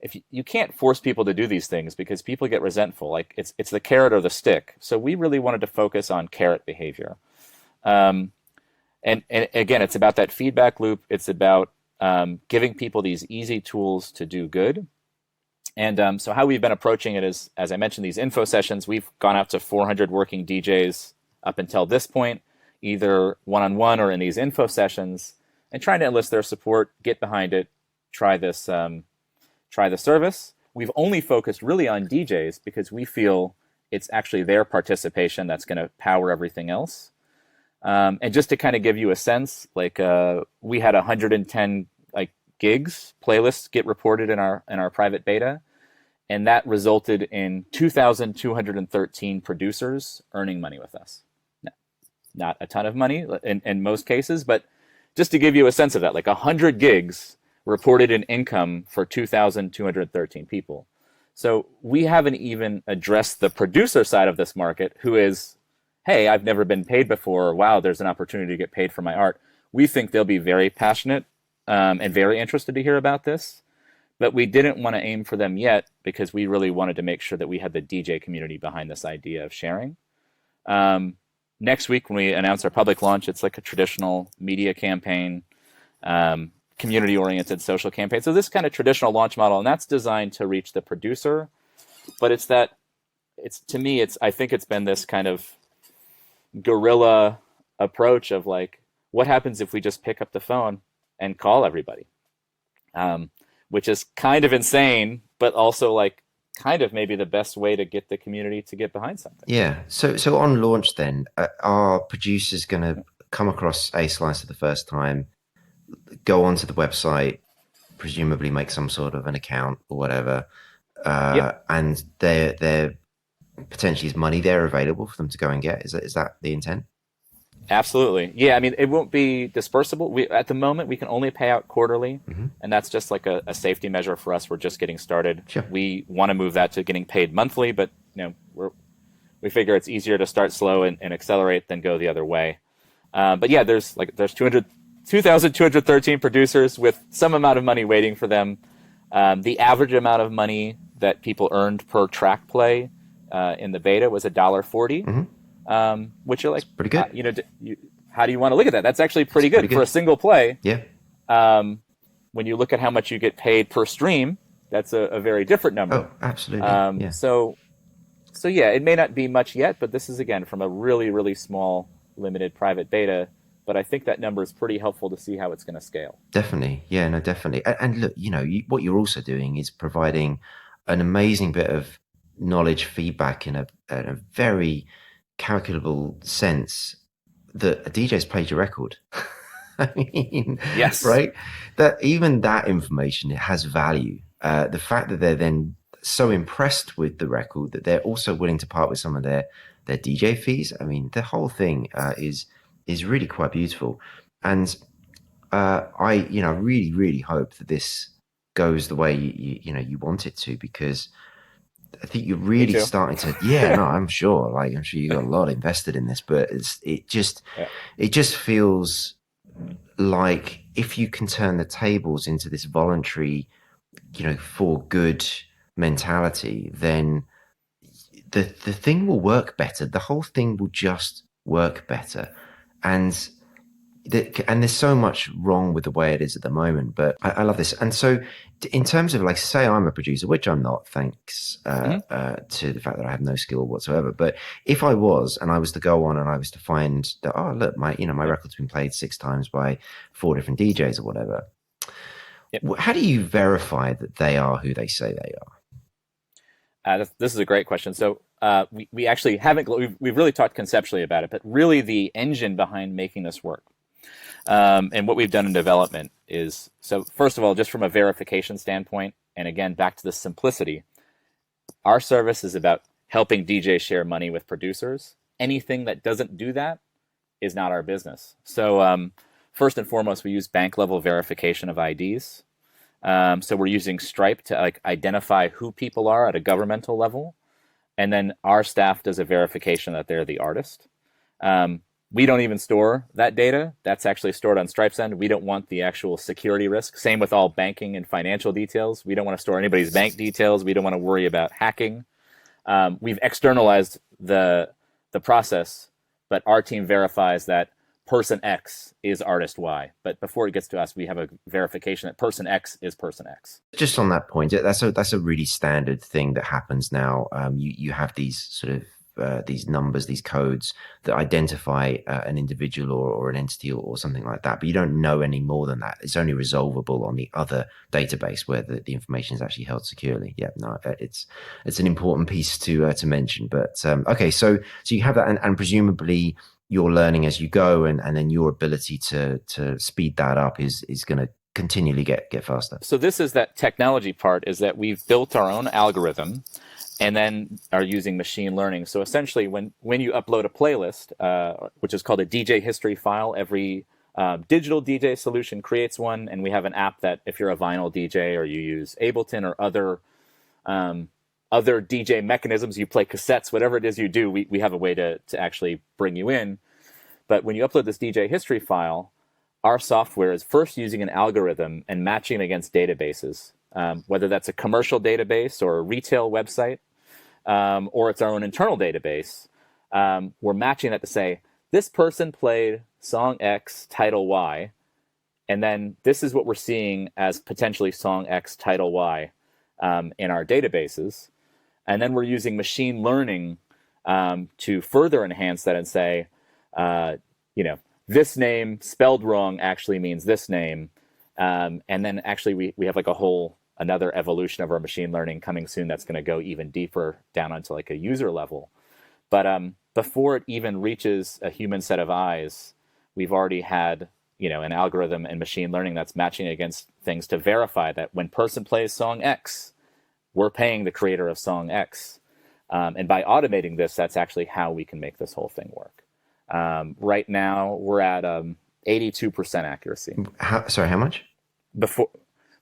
B: If you can't force people to do these things, because people get resentful. Like it's the carrot or the stick. So we really wanted to focus on carrot behavior. And again, it's about that feedback loop. It's about giving people these easy tools to do good. And so how we've been approaching it is, as I mentioned, these info sessions. We've gone out to 400 working DJs up until this point, either one-on-one or in these info sessions, and trying to enlist their support, get behind it, try the service. We've only focused really on DJs because we feel it's actually their participation that's going to power everything else. And just to kind of give you a sense, like we had 110 gigs playlists get reported in our private beta, and that resulted in 2,213 producers earning money with us. not a ton of money in most cases, but just to give you a sense of that, like 100 gigs reported in income for 2,213 people. So we haven't even addressed the producer side of this market, who is, hey, I've never been paid before. Or, wow, there's an opportunity to get paid for my art. We think they'll be very passionate and very interested to hear about this. But we didn't want to aim for them yet because we really wanted to make sure that we had the DJ community behind this idea of sharing. Next week, when we announce our public launch, it's like a traditional media campaign, community-oriented social campaign. So this kind of traditional launch model, and that's designed to reach the producer. But I think it's been this kind of guerrilla approach of like, what happens if we just pick up the phone and call everybody? Which is kind of insane, but also like kind of maybe the best way to get the community to get behind something.
A: Yeah. So on launch then, are producers going to come across aslice for the first time, go onto the website, presumably make some sort of an account or whatever, and there potentially is money there available for them to go and get? Is that the intent?
B: Absolutely. Yeah, I mean, it won't be dispersible. At the moment, we can only pay out quarterly, and that's just like a safety measure for us. We're just getting started. Sure. We want to move that to getting paid monthly, but we figure it's easier to start slow and accelerate than go the other way. But yeah, there's 2,213 producers with some amount of money waiting for them. The average amount of money that people earned per track play in the beta was $1.40. Which you're like,
A: pretty good.
B: How do you want to look at that? That's actually pretty good for a single play.
A: Yeah.
B: When you look at how much you get paid per stream, that's a very different number.
A: Oh, absolutely. Yeah.
B: So yeah, it may not be much yet, but this is again from a really, really small, limited private beta. But I think that number is pretty helpful to see how it's going to scale.
A: Definitely. Yeah, no, definitely. And look, what you're also doing is providing an amazing bit of knowledge feedback in a very calculable sense that a DJ's played your record. I mean,
B: yes,
A: right? That even that information, it has value. The fact that they're then so impressed with the record that they're also willing to part with some of their DJ fees. I mean, the whole thing is really quite beautiful. And I really, really hope that this goes the way you want it to, because I think you're really starting to. Yeah, no, I'm sure. Like, I'm sure you got a lot invested in this, but it just feels like if you can turn the tables into this voluntary, for good mentality, then the thing will work better. The whole thing will just work better, and there's so much wrong with the way it is at the moment, but I love this. And so in terms of, like, say I'm a producer, which I'm not, thanks to the fact that I have no skill whatsoever. But if I was, and I was to go on and I was to find that, oh, look, my record's been played 6 times by 4 different DJs or whatever. Yep. How do you verify that they are who they say they
B: are? This is a great question. So we actually haven't, we've really talked conceptually about it, but really the engine behind making this work. And what we've done in development is, so first of all, just from a verification standpoint, and again, back to the simplicity, our service is about helping DJs share money with producers. Anything that doesn't do that is not our business. So first and foremost, we use bank level verification of IDs. So we're using Stripe to identify who people are at a governmental level. And then our staff does a verification that they're the artist. We don't even store that data. That's actually stored on Stripe's end. We don't want the actual security risk. Same with all banking and financial details. We don't want to store anybody's bank details. We don't want to worry about hacking. We've externalized the process, but our team verifies that person X is artist Y. But before it gets to us, we have a verification that person X is person X.
A: Just on that point, that's a really standard thing that happens now. You have these sort of these numbers, these codes that identify an individual or an entity or something like that, but you don't know any more than that. It's only resolvable on the other database where the information is actually held securely. Yeah, no, it's an important piece to mention. But okay, so you have that, and presumably you're learning as you go, and then your ability to speed that up is going to continually get faster.
B: So this is that technology part, is that we've built our own algorithm and then are using machine learning. So essentially, when you upload a playlist, which is called a DJ history file, every digital DJ solution creates one, and we have an app that if you're a vinyl DJ or you use Ableton or other DJ mechanisms, you play cassettes, whatever it is you do, we have a way to actually bring you in. But when you upload this DJ history file, our software is first using an algorithm and matching it against databases, whether that's a commercial database or a retail website, or it's our own internal database. We're matching that to say, this person played song X, title Y, and then this is what we're seeing as potentially song X, title Y in our databases. And then we're using machine learning to further enhance that and say, this name spelled wrong actually means this name. And then actually we have like another evolution of our machine learning coming soon that's going to go even deeper down onto like a user level. But before it even reaches a human set of eyes, we've already had an algorithm and machine learning that's matching against things to verify that when person plays song X, we're paying the creator of song X. And by automating this, that's actually how we can make this whole thing work. Right now, we're at 82% accuracy.
A: Sorry, how much?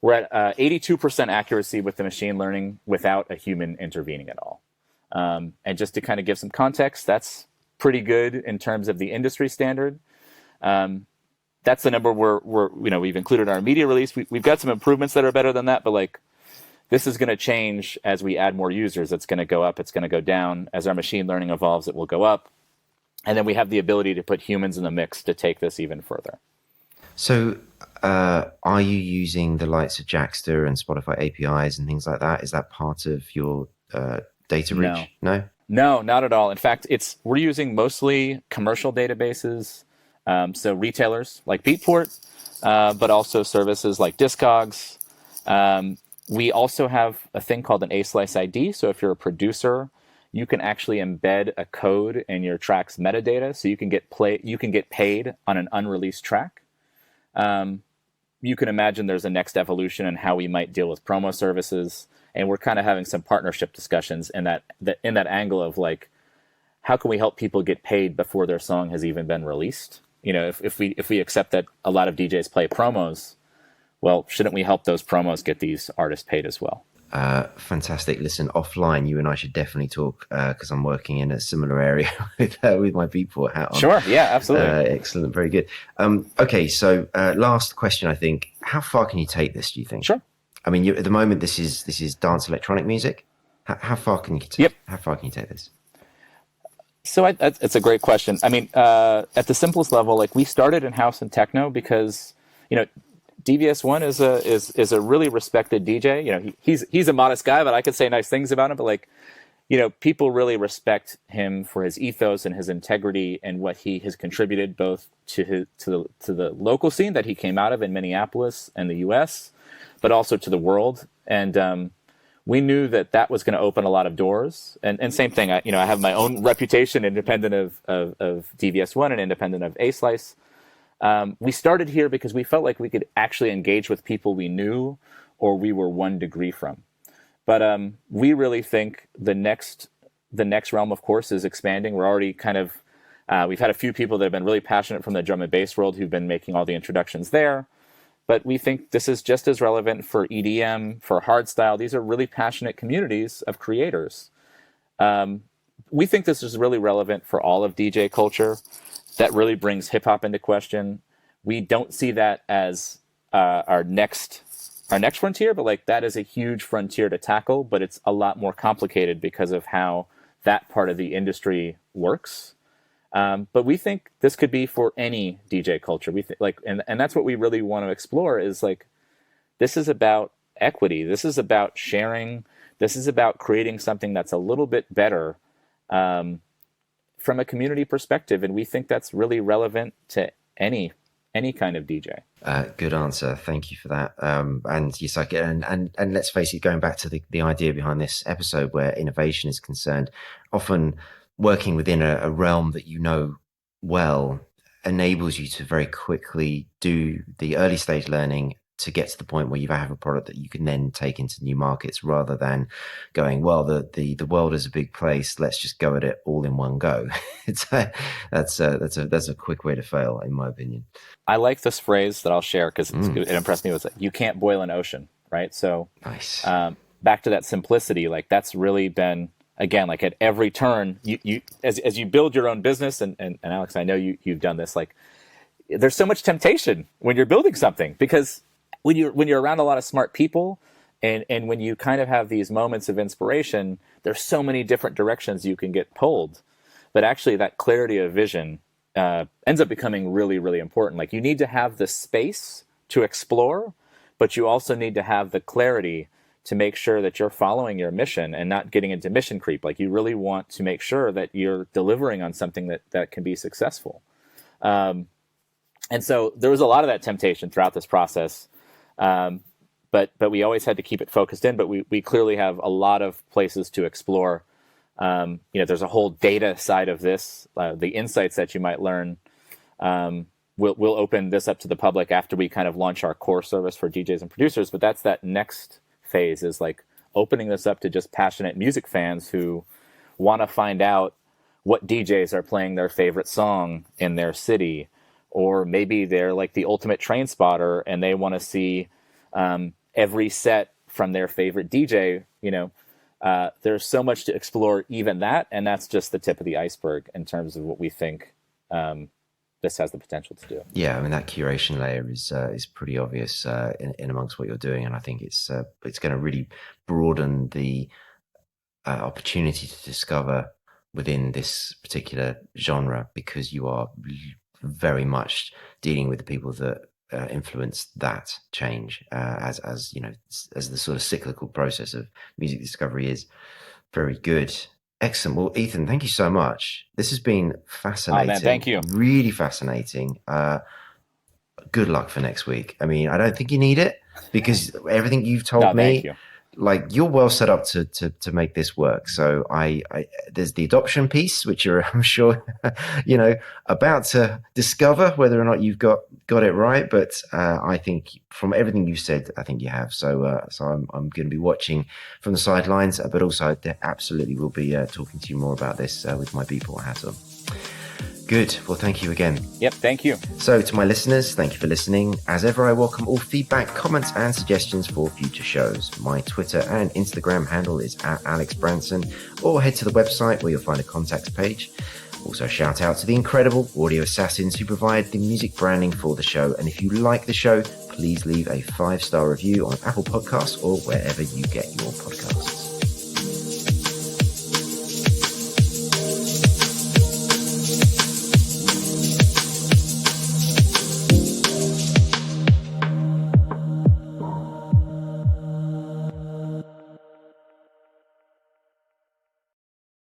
B: We're at 82% accuracy with the machine learning without a human intervening at all. And just to kind of give some context, that's pretty good in terms of the industry standard. That's the number we've included in our media release. We've got some improvements that are better than that, but like this is going to change as we add more users. It's going to go up, it's going to go down. As our machine learning evolves, it will go up. And then we have the ability to put humans in the mix to take this even further.
A: So are you using the likes of Jackster and Spotify APIs and things like that? Is that part of your data reach? No?
B: No, not at all. In fact, we're using mostly commercial databases, so retailers like Beatport, but also services like Discogs. We also have a thing called an aslice ID. So if you're a producer, you can actually embed a code in your track's metadata, so you can get paid on an unreleased track. You can imagine there's a next evolution in how we might deal with promo services, and we're kind of having some partnership discussions in that angle of like, how can we help people get paid before their song has even been released? If we accept that a lot of DJs play promos, well, shouldn't we help those promos get these artists paid as well?
A: Fantastic. Listen, offline, you and I should definitely talk because I'm working in a similar area with my Beatport hat on.
B: Sure. Yeah, absolutely.
A: Excellent. Very good. Okay. So last question, I think, how far can you take this, do you think?
B: Sure.
A: I mean, at the moment, this is dance electronic music. How far can you take?
B: Yep.
A: How far can you take this?
B: So it's a great question. I mean, at the simplest level, like we started in house and techno because, DVS1 is a really respected DJ. He's a modest guy, but I could say nice things about him. But like, people really respect him for his ethos and his integrity and what he has contributed both to the local scene that he came out of in Minneapolis and the U.S., but also to the world. And we knew that was going to open a lot of doors. And same thing, I have my own reputation independent of DVS1 and independent of aslice. We started here because we felt like we could actually engage with people we knew or we were 1 degree from. But we really think the next realm, of course, is expanding. We're already kind of, we've had a few people that have been really passionate from the drum and bass world who've been making all the introductions there. But we think this is just as relevant for EDM, for hardstyle. These are really passionate communities of creators. We think this is really relevant for all of DJ culture. That really brings hip hop into question. We don't see that as our next frontier, but like that is a huge frontier to tackle. But it's a lot more complicated because of how that part of the industry works. But we think this could be for any DJ culture. We think and that's what we really want to explore is like, this is about equity. This is about sharing. This is about creating something that's a little bit better. From a community perspective, and we think that's really relevant to any kind of DJ.
A: Good answer. Thank you for that. And yes, and let's face it, going back to the idea behind this episode where innovation is concerned, often working within a realm that you know well enables you to very quickly do the early stage learning to get to the point where you have a product that you can then take into new markets, rather than going, well, the world is a big place, let's just go at it all in one go. That's a quick way to fail, in my opinion.
B: I like this phrase that I'll share because it impressed me. It was like, you can't boil an ocean, right? So
A: nice.
B: Back to that simplicity, like that's really been, again, like at every turn, you as you build your own business, and Alex, I know you've done this, like there's so much temptation when you're building something, because when you're around a lot of smart people, and when you kind of have these moments of inspiration, there's so many different directions you can get pulled. But actually that clarity of vision ends up becoming really, really important. Like you need to have the space to explore, but you also need to have the clarity to make sure that you're following your mission and not getting into mission creep. Like you really want to make sure that you're delivering on something that can be successful. And so there was a lot of that temptation throughout this process. But we always had to keep it focused in, but we clearly have a lot of places to explore. There's a whole data side of this, the insights that you might learn. We'll open this up to the public after we kind of launch our core service for DJs and producers, but that's that next phase, is like opening this up to just passionate music fans who want to find out what DJs are playing their favorite song in their city, or maybe they're like the ultimate train spotter and they want to see every set from their favorite DJ. There's so much to explore, even that, and that's just the tip of the iceberg in terms of what we think this has the potential to do.
A: Yeah, I mean, that curation layer is pretty obvious in amongst what you're doing, and I think it's going to really broaden the opportunity to discover within this particular genre, because you are very much dealing with the people that influence that change, as the sort of cyclical process of music discovery is. Very good. Excellent. Well, Ethan, thank you so much. This has been fascinating.
B: Oh, man, thank you.
A: Really fascinating. Good luck for next week. I mean, I don't think you need it, because everything you've told me,
B: thank you.
A: Like, you're well set up to make this work. So I there's the adoption piece, which I'm sure, about to discover whether or not you've got it right. But I think from everything you said, I think you have. So I'm going to be watching from the sidelines, but also I absolutely will be talking to you more about this with my Beatport hat on. Good. Well, thank you again.
B: Yep, thank you.
A: So to my listeners, thank you for listening. As ever, I welcome all feedback, comments, and suggestions for future shows. My Twitter and Instagram handle is @AlexBranson, or head to the website where you'll find a contacts page. Also, shout out to the incredible audio assassins who provide the music branding for the show. And if you like the show, please leave a 5-star review on Apple Podcasts or wherever you get your podcasts.